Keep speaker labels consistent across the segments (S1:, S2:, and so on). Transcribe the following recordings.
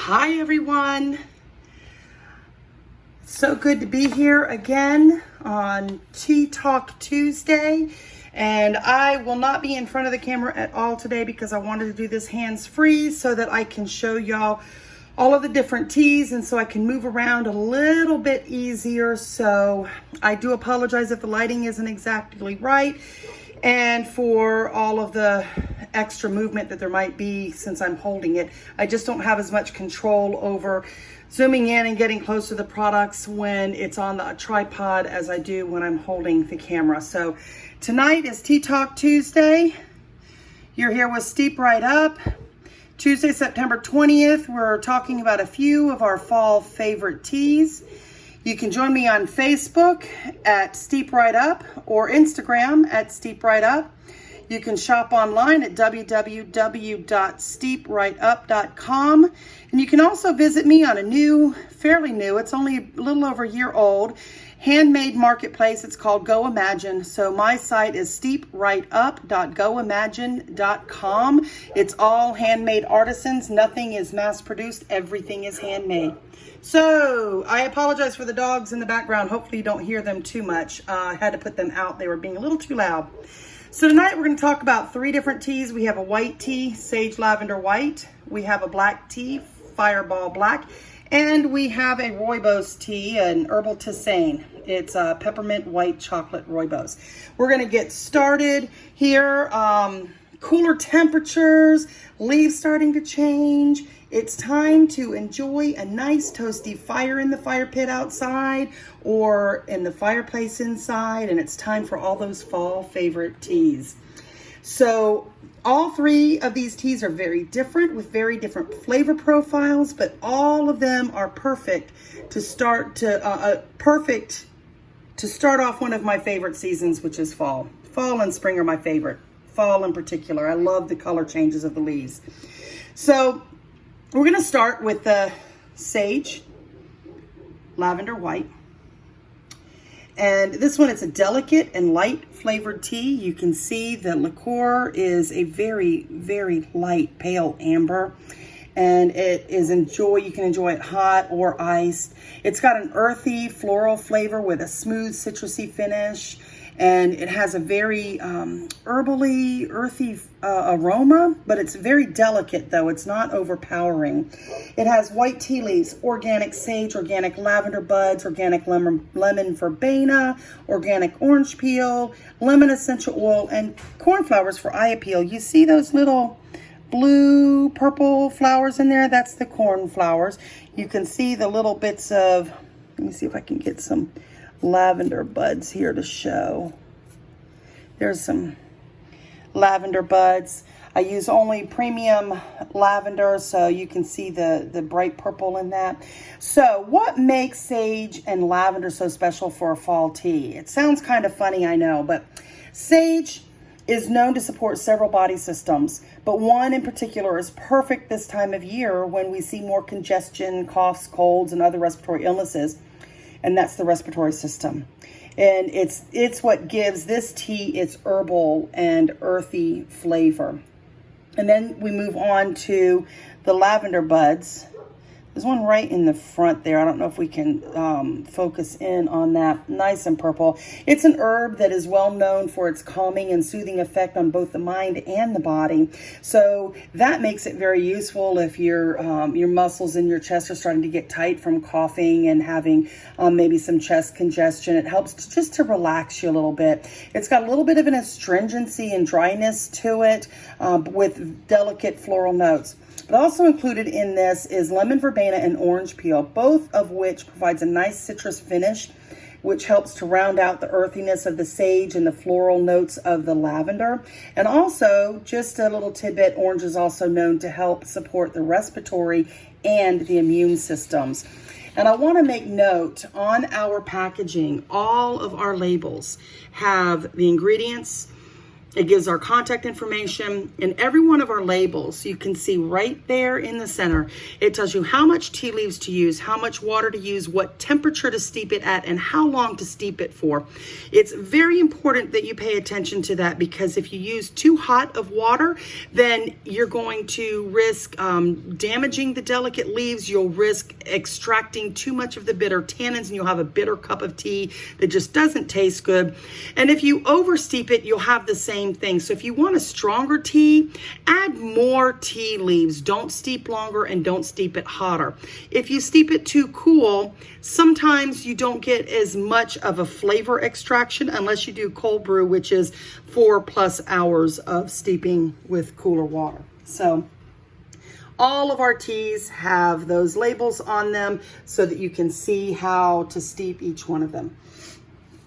S1: Hi everyone. So good to be here again on Tea Talk Tuesday. And I will not be in front of the camera at all today because I wanted to do this hands-free so that I can show y'all all of the different teas and so I can move around a little bit easier. So I do apologize if the lighting isn't exactly right and for all of the extra movement that there might be since I'm holding it. I just don't have as much control over zooming in and getting close to the products when it's on the tripod as I do when I'm holding the camera. So tonight is Tea Talk Tuesday. You're here with Steep Right Up. Tuesday, September 20th, we're talking about a few of our fall favorite teas. You can join me on Facebook at Steep Right Up or Instagram at Steep Right Up. You can shop online at www.steeprightup.com. And you can also visit me on a new, fairly new, it's only a little over a year old, handmade marketplace. It's called Go Imagine. So my site is steeprightup.goimagine.com. It's all handmade artisans. Nothing is mass produced. Everything is handmade. So I apologize for the dogs in the background. Hopefully you don't hear them too much. I had to put them out. They were being a little too loud. So tonight we're going to talk about 3 different teas. We have a white tea, Sage Lavender White. We have a black tea, Fireball Black. And we have a Rooibos tea, an herbal tisane. It's a Peppermint White Chocolate Rooibos. We're going to get started here. Cooler temperatures, leaves starting to change. It's time to enjoy a nice toasty fire in the fire pit outside or in the fireplace inside, and it's time for all those fall favorite teas. So all 3 of these teas are very different with very different flavor profiles, but all of them are perfect to start off one of my favorite seasons, which is fall. Fall and spring are my favorite. Fall in particular. I love the color changes of the leaves. So we're going to start with the Sage Lavender White. And this one, it's a delicate and light flavored tea. You can see the liqueur is a very, very light, pale amber. And it is you can enjoy it hot or iced. It's got an earthy floral flavor with a smooth citrusy finish. And it has a very herbally, earthy aroma, but it's very delicate though. It's not overpowering. It has white tea leaves, organic sage, organic lavender buds, organic lemon verbena, organic orange peel, lemon essential oil, and cornflowers for eye appeal. You see those little blue, purple flowers in there? That's the cornflowers. You can see the little bits of, let me see if I can get some lavender buds here to show. There's some lavender buds. I use only premium lavender, so you can see the bright purple in that. So what makes sage and lavender so special for a fall tea? It sounds kind of funny, I know, but sage is known to support several body systems, but one in particular is perfect this time of year when we see more congestion, coughs, colds, and other respiratory illnesses. And that's the respiratory system. And it's what gives this tea its herbal and earthy flavor. And then we move on to the lavender buds. There's one right in the front there. I don't know if we can focus in on that. Nice and purple. It's an herb that is well known for its calming and soothing effect on both the mind and the body. So that makes it very useful if your muscles in your chest are starting to get tight from coughing and having maybe some chest congestion. It helps just to relax you a little bit. It's got a little bit of an astringency and dryness to it with delicate floral notes. But also included in this is lemon verbena and orange peel, both of which provides a nice citrus finish, which helps to round out the earthiness of the sage and the floral notes of the lavender. And also, just a little tidbit, orange is also known to help support the respiratory and the immune systems. And I want to make note, on our packaging, all of our labels have the ingredients It gives our contact information, and every one of our labels, you can see right there in the center, it tells you how much tea leaves to use, how much water to use, what temperature to steep it at, and how long to steep it for. It's very important that you pay attention to that, because if you use too hot of water, then you're going to risk damaging the delicate leaves. You'll risk extracting too much of the bitter tannins, and you'll have a bitter cup of tea that just doesn't taste good. And if you oversteep it, you'll have the same thing. So if you want a stronger tea, add more tea leaves. Don't steep longer and don't steep it hotter. If you steep it too cool, sometimes you don't get as much of a flavor extraction unless you do cold brew, which is 4+ hours of steeping with cooler water. So all of our teas have those labels on them so that you can see how to steep each one of them.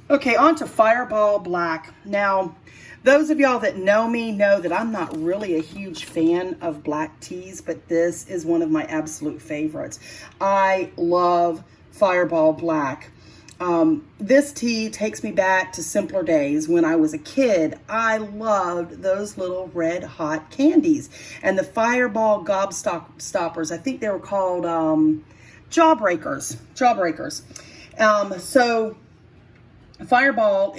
S1: Okay, on to Fireball Black. Now, those of y'all that know me know that I'm not really a huge fan of black teas, but this is one of my absolute favorites. I love Fireball Black. This tea takes me back to simpler days. When I was a kid, I loved those little red hot candies. And the Fireball Gobstoppers, I think they were called Jawbreakers. So Fireball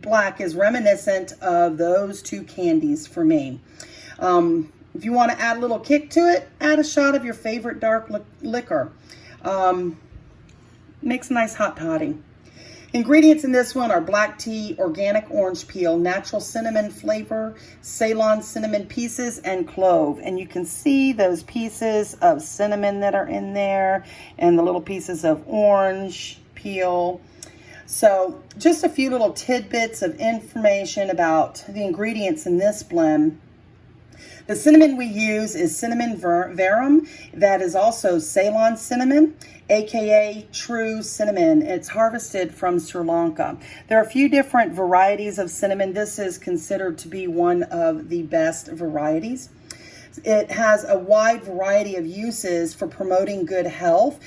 S1: Black is reminiscent of those two candies for me. If you want to add a little kick to it, add a shot of your favorite dark liquor. Makes a nice hot toddy. Ingredients in this one are black tea, organic orange peel, natural cinnamon flavor, Ceylon cinnamon pieces, and clove. And you can see those pieces of cinnamon that are in there and the little pieces of orange peel. So just a few little tidbits of information about the ingredients in this blend. The cinnamon we use is cinnamon verum. That is also Ceylon cinnamon, aka true cinnamon. It's harvested from Sri Lanka. There are a few different varieties of cinnamon. This is considered to be one of the best varieties. It has a wide variety of uses for promoting good health,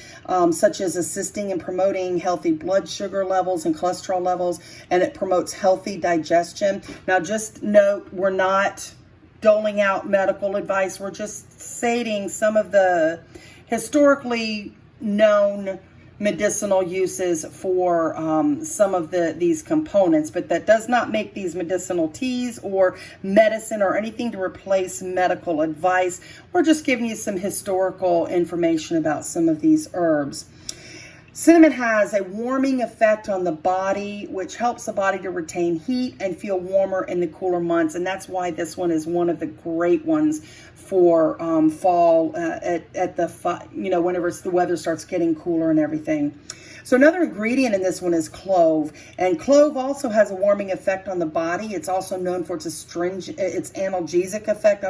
S1: such as assisting in promoting healthy blood sugar levels and cholesterol levels, and it promotes healthy digestion. Now, just note, we're not doling out medical advice. We're just stating some of the historically known medicinal uses for some of these components, but that does not make these medicinal teas or medicine or anything to replace medical advice. We're just giving you some historical information about some of these herbs. Cinnamon has a warming effect on the body, which helps the body to retain heat and feel warmer in the cooler months. And that's why this one is one of the great ones for fall whenever the weather starts getting cooler and everything. So another ingredient in this one is clove, and clove also has a warming effect on the body. It's also known for its analgesic effect.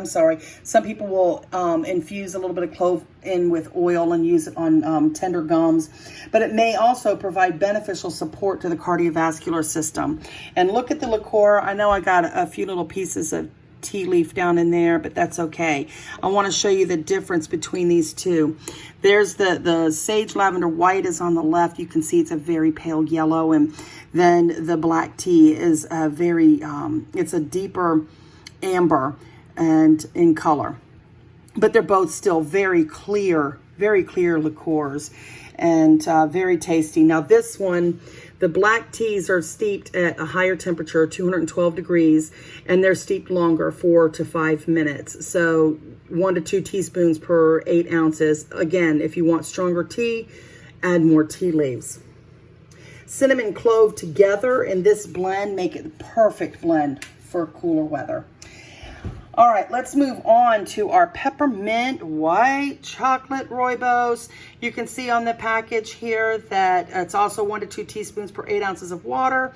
S1: Some people will infuse a little bit of clove in with oil and use it on tender gums, but it may also provide beneficial support to the cardiovascular system. And look at the liqueur. I know I got a few little pieces of tea leaf down in there, but that's okay. I want to show you the difference between these two. There's the Sage Lavender White is on the left. You can see it's a very pale yellow, and then the black tea is a it's a deeper amber and in color. But they're both still very clear liqueurs and very tasty. Now this one, the black teas are steeped at a higher temperature, 212 degrees, and they're steeped longer, 4 to 5 minutes. So 1 to 2 teaspoons per 8 ounces. Again, if you want stronger tea, add more tea leaves. Cinnamon and clove together in this blend make it the perfect blend for cooler weather. All right, let's move on to our Peppermint White Chocolate Rooibos. You can see on the package here that it's also 1 to 2 teaspoons per 8 ounces of water.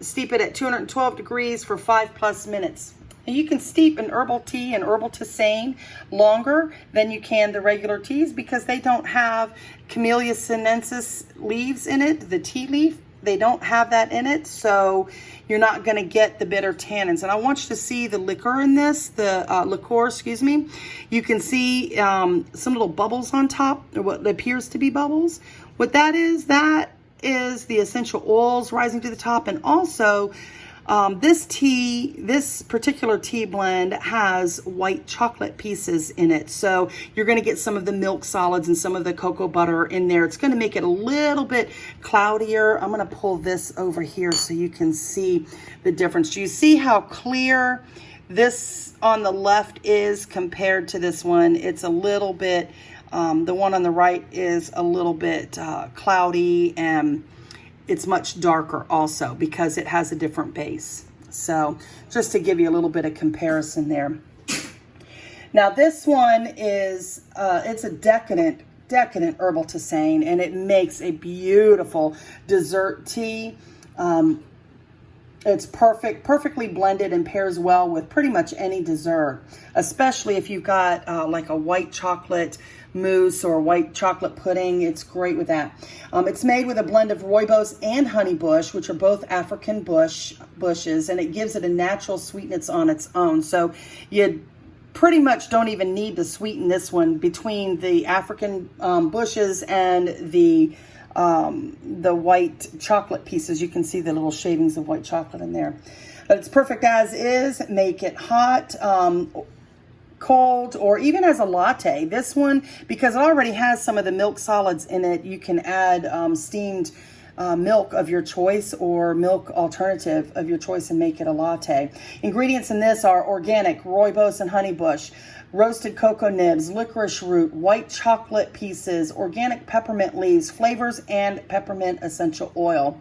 S1: Steep it at 212 degrees for 5+ minutes. And you can steep an herbal tea and herbal tisane longer than you can the regular teas because they don't have Camellia sinensis leaves in it, the tea leaf. They don't have that in it, so you're not going to get the bitter tannins. And I want you to see the liquor in this, liqueur. You can see some little bubbles on top, or what appears to be bubbles. What that is the essential oils rising to the top, and also This particular tea blend has white chocolate pieces in it. So you're going to get some of the milk solids and some of the cocoa butter in there. It's going to make it a little bit cloudier. I'm going to pull this over here so you can see the difference. Do you see how clear this on the left is compared to this one? It's a little bit, the one on the right is a little bit cloudy, and it's much darker also because it has a different base. So just to give you a little bit of comparison there. Now this one is, it's a decadent herbal tisane, and it makes a beautiful dessert tea. It's perfectly blended and pairs well with pretty much any dessert, especially if you've got like a white chocolate mousse or white chocolate pudding. It's great with that. It's made with a blend of rooibos and honeybush, which are both African bushes, and it gives it a natural sweetness on its own. So you pretty much don't even need to sweeten this one. Between the African bushes and the white chocolate pieces, you can see the little shavings of white chocolate in there. But it's perfect as is. Make it hot, cold, or even as a latte. This one, because it already has some of the milk solids in it, you can add steamed milk of your choice or milk alternative of your choice and make it a latte. Ingredients in this are organic rooibos and honeybush, roasted cocoa nibs, licorice root, white chocolate pieces, organic peppermint leaves, flavors, and peppermint essential oil.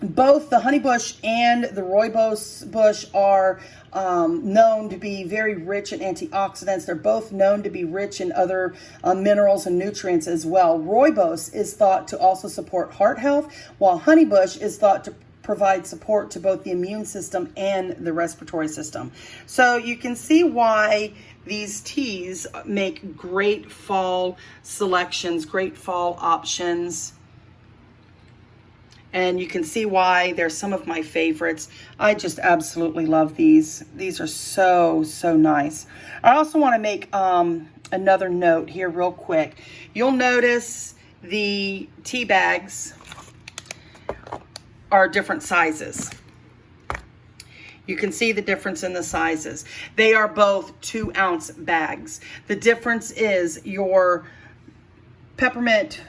S1: Both the honeybush and the rooibos bush are known to be very rich in antioxidants. They're both known to be rich in other minerals and nutrients as well. Rooibos is thought to also support heart health, while honeybush is thought to provide support to both the immune system and the respiratory system. So you can see why these teas make great fall selections, great fall options. And you can see why they're some of my favorites. I just absolutely love these. These are so, so nice. I also want to make another note here real quick. You'll notice the tea bags are different sizes. You can see the difference in the sizes. They are both 2-ounce bags. The difference is your peppermint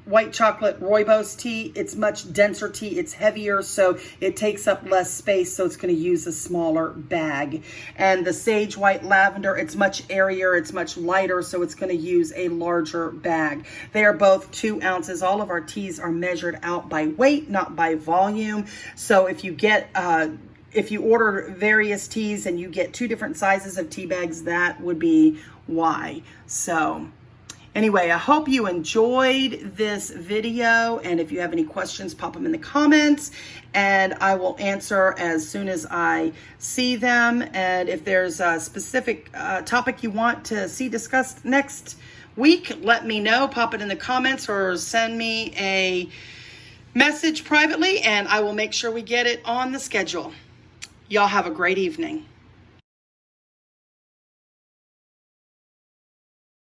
S1: white chocolate rooibos tea, it's much denser tea, it's heavier, so it takes up less space, so it's going to use a smaller bag. And the sage white lavender, it's much airier, it's much lighter, so it's going to use a larger bag. They are both 2 ounces. All of our teas are measured out by weight, not by volume. So if you get if you order various teas and you get 2 different sizes of tea bags, that would be why. So anyway, I hope you enjoyed this video, and if you have any questions, pop them in the comments, and I will answer as soon as I see them. And if there's a specific topic you want to see discussed next week, let me know. Pop it in the comments or send me a message privately, and I will make sure we get it on the schedule. Y'all have a great evening.